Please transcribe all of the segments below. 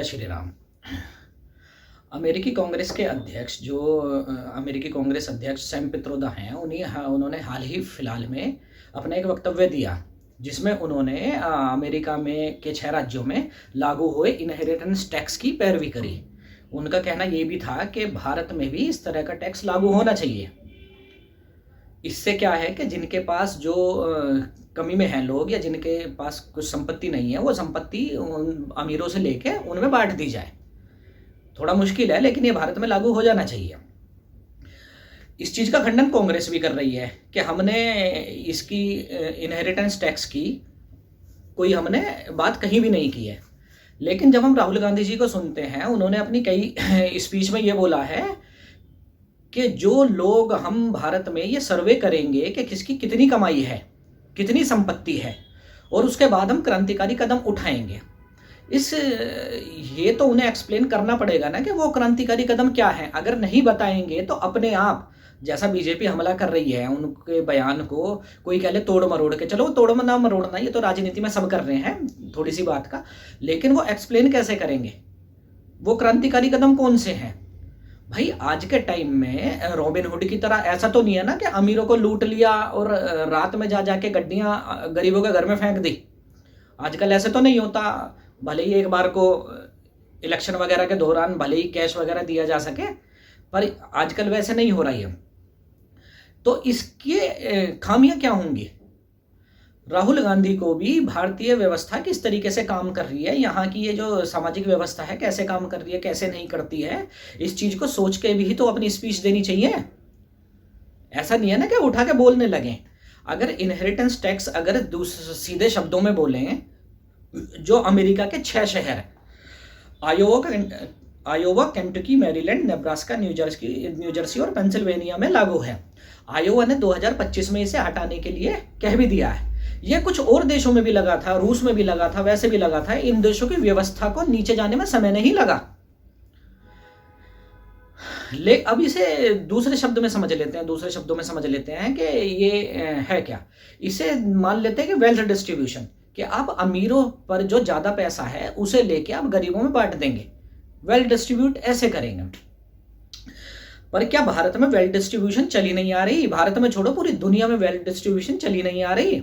श्री राम। अमेरिकी कांग्रेस अध्यक्ष सैम पित्रोदा हैं, उन्होंने हाल ही फिलहाल में अपना एक वक्तव्य दिया जिसमें उन्होंने अमेरिका में के 6 राज्यों में लागू हुए इनहेरिटेंस टैक्स की पैरवी करी। उनका कहना ये भी था कि भारत में भी इस तरह का टैक्स लागू होना चाहिए। इससे क्या है कि जिनके पास जो कमी में हैं लोग या जिनके पास कुछ संपत्ति नहीं है, वो संपत्ति उन अमीरों से लेके उनमें बांट दी जाए। थोड़ा मुश्किल है, लेकिन ये भारत में लागू हो जाना चाहिए। इस चीज़ का खंडन कांग्रेस भी कर रही है कि हमने इसकी इनहेरिटेंस टैक्स की कोई हमने बात कहीं भी नहीं की है। लेकिन जब हम राहुल गांधी जी को सुनते हैं, उन्होंने अपनी कई स्पीच में ये बोला है कि जो लोग हम भारत में ये सर्वे करेंगे कि किसकी कितनी कमाई है, कितनी संपत्ति है, और उसके बाद हम क्रांतिकारी कदम उठाएंगे। ये तो उन्हें एक्सप्लेन करना पड़ेगा ना कि वो क्रांतिकारी कदम क्या है। अगर नहीं बताएंगे तो अपने आप, जैसा बीजेपी हमला कर रही है उनके बयान को कोई कह ले तोड़ मरोड़ के, चलो तोड़ ना मरोड़ना ये तो राजनीति में सब कर रहे हैं थोड़ी सी बात का, लेकिन वो एक्सप्लेन कैसे करेंगे वो क्रांतिकारी कदम कौन से हैं। भाई आज के टाइम में रॉबिन हुड की तरह ऐसा तो नहीं है ना कि अमीरों को लूट लिया और रात में जाके गड्डियां गरीबों के घर में फेंक दी। आजकल ऐसे तो नहीं होता। भले ही एक बार को इलेक्शन वगैरह के दौरान भले ही कैश वगैरह दिया जा सके, पर आजकल वैसे नहीं हो रही है। तो इसके खामियां क्या होंगी। राहुल गांधी को भी भारतीय व्यवस्था किस तरीके से काम कर रही है, यहाँ की ये जो सामाजिक व्यवस्था है कैसे काम कर रही है, कैसे नहीं करती है, इस चीज को सोच के भी तो अपनी स्पीच देनी चाहिए। ऐसा नहीं है ना कि उठा के बोलने लगे। अगर इनहेरिटेंस टैक्स अगर सीधे शब्दों में बोले, जो अमेरिका के 6 शहर Iowa, Kentucky, Maryland, Nebraska, New Jersey और पेंसिल्वेनिया में लागू है। आयोवा ने 2025 में इसे हटाने के लिए कह भी दिया है। यह कुछ और देशों में भी लगा था, रूस में भी लगा था, वैसे भी लगा था। इन देशों की व्यवस्था को नीचे जाने में समय नहीं लगा। अब इसे दूसरे शब्दों में समझ लेते हैं कि ये है क्या। इसे मान लेते हैं कि वेल्थ डिस्ट्रीब्यूशन, कि आप अमीरों पर जो ज्यादा पैसा है उसे लेके आप गरीबों में बांट देंगे, वेल्थ डिस्ट्रीब्यूट ऐसे करेंगे। पर क्या भारत में वेल्थ डिस्ट्रीब्यूशन चली नहीं आ रही। भारत में छोड़ो, पूरी दुनिया में वेल्थ डिस्ट्रीब्यूशन चली नहीं आ रही।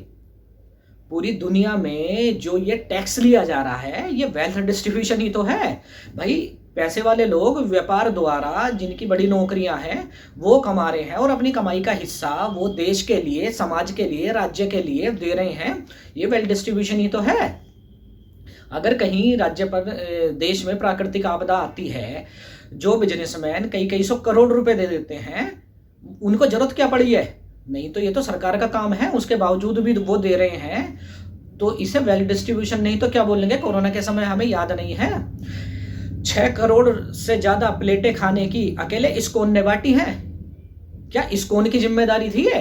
पूरी दुनिया में जो ये टैक्स लिया जा रहा है ये वेल्थ डिस्ट्रीब्यूशन ही तो है। भाई पैसे वाले लोग व्यापार द्वारा जिनकी बड़ी नौकरियां हैं वो कमा रहे हैं और अपनी कमाई का हिस्सा वो देश के लिए, समाज के लिए, राज्य के लिए दे रहे हैं। ये वेल्थ डिस्ट्रीब्यूशन ही तो है। अगर कहीं राज्य पर, देश में प्राकृतिक आपदा आती है, जो बिजनेसमैन कई सौ करोड़ रुपए दे देते हैं, उनको जरूरत क्या पड़ी है। नहीं तो ये तो सरकार का काम है, उसके बावजूद भी वो दे रहे हैं। तो इसे वेल्थ डिस्ट्रीब्यूशन नहीं तो क्या बोलेंगे। कोरोना के समय हमें याद नहीं है 6 करोड़ से ज्यादा प्लेटें खाने की अकेले इस्कॉन ने बांटी है। क्या इस्कॉन की जिम्मेदारी थी ये।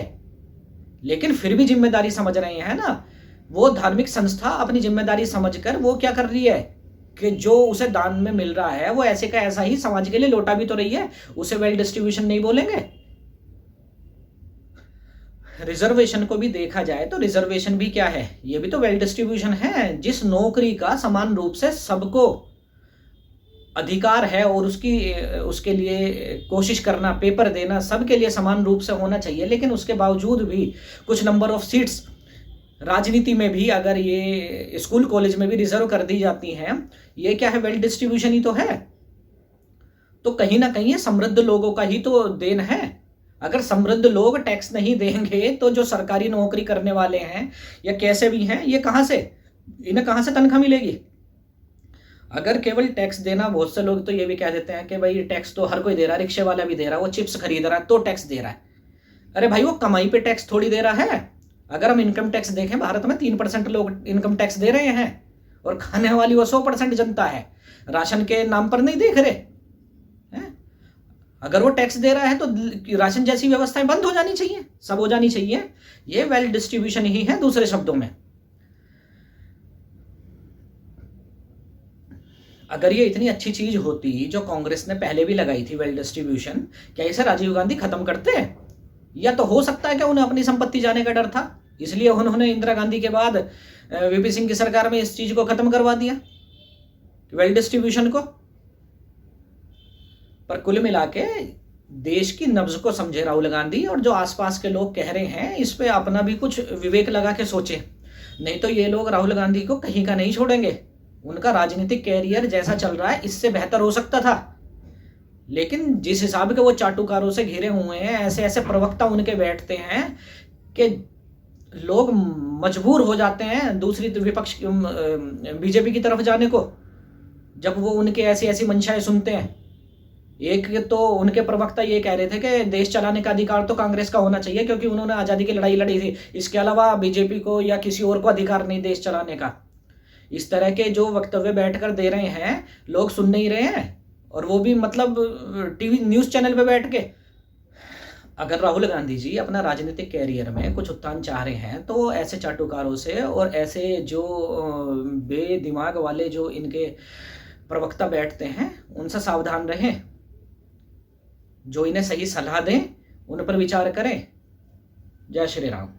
लेकिन फिर भी जिम्मेदारी समझ रहे हैं ना। वो धार्मिक संस्था अपनी जिम्मेदारी समझकर वो क्या कर रही है कि जो उसे दान में मिल रहा है वो ऐसे का ऐसा ही समाज के लिए लौटा भी तो रही है। उसे वेल्थ डिस्ट्रीब्यूशन नहीं बोलेंगे। रिजर्वेशन को भी देखा जाए तो रिजर्वेशन भी क्या है, ये भी तो वेल्थ डिस्ट्रीब्यूशन है। जिस नौकरी का समान रूप से सबको अधिकार है और उसके लिए कोशिश करना, पेपर देना सबके लिए समान रूप से होना चाहिए, लेकिन उसके बावजूद भी कुछ नंबर ऑफ सीट्स राजनीति में भी, अगर ये स्कूल कॉलेज में भी रिजर्व कर दी जाती हैं, ये क्या है, वेल्थ डिस्ट्रीब्यूशन ही तो है। तो कहीं ना कहीं ये समृद्ध लोगों का ही तो देन है। अगर समृद्ध लोग टैक्स नहीं देंगे तो जो सरकारी नौकरी करने वाले हैं या कैसे भी हैं, ये इन्हें कहां से तनख्वाह मिलेगी। अगर केवल टैक्स देना, बहुत से लोग तो ये भी कह देते हैं कि भाई टैक्स तो हर कोई दे रहा है, रिक्शे वाला भी दे रहा है, वो चिप्स खरीद रहा है तो टैक्स दे रहा है। अरे भाई वो कमाई पे टैक्स थोड़ी दे रहा है। अगर हम इनकम टैक्स देखें, भारत में 3% लोग इनकम टैक्स दे रहे हैं और खाने वाली वो 100% जनता है। राशन के नाम पर नहीं देख रहे हैं। अगर वो टैक्स दे रहा है तो राशन जैसी व्यवस्थाएं बंद हो जानी चाहिए, सब हो जानी चाहिए। ये वेल्थ डिस्ट्रीब्यूशन ही है दूसरे शब्दों में। अगर ये इतनी अच्छी चीज होती जो कांग्रेस ने पहले भी लगाई थी, वेल्थ डिस्ट्रीब्यूशन, क्या इसे राजीव गांधी खत्म करते हैं। या तो हो सकता है कि उन्हें अपनी संपत्ति जाने का डर था, इसलिए उन्होंने इंदिरा गांधी के बाद वीपी सिंह की सरकार में इस चीज को खत्म करवा दिया। वेल्थ डिस्ट्रीब्यूशन को। पर कुल मिला के देश की नब्ज को समझे राहुल गांधी, और जो आसपास के लोग कह रहे हैं इस पे अपना भी कुछ विवेक लगा के सोचे, नहीं तो ये लोग राहुल गांधी को कहीं का नहीं छोड़ेंगे। उनका राजनीतिक कैरियर जैसा चल रहा है इससे बेहतर हो सकता था, लेकिन जिस हिसाब के वो चाटुकारों से घिरे हुए हैं, ऐसे ऐसे प्रवक्ता उनके बैठते हैं कि लोग मजबूर हो जाते हैं दूसरी विपक्ष बीजेपी की तरफ जाने को, जब वो उनके ऐसी ऐसी मंशाएं सुनते हैं। एक तो उनके प्रवक्ता ये कह रहे थे कि देश चलाने का अधिकार तो कांग्रेस का होना चाहिए क्योंकि उन्होंने आज़ादी की लड़ाई लड़ी थी, इसके अलावा बीजेपी को या किसी और को अधिकार नहीं देश चलाने का। इस तरह के जो वक्तव्य बैठकर दे रहे हैं, लोग सुन नहीं रहे हैं, और वो भी मतलब टीवी न्यूज़ चैनल पे बैठ के। अगर राहुल गांधी जी अपना राजनीतिक कैरियर में कुछ उत्थान चाह रहे हैं तो ऐसे चाटुकारों से और ऐसे जो बेदिमाग वाले जो इनके प्रवक्ता बैठते हैं उनसे सावधान रहें। जो इन्हें सही सलाह दें उन पर विचार करें। जय श्री राम।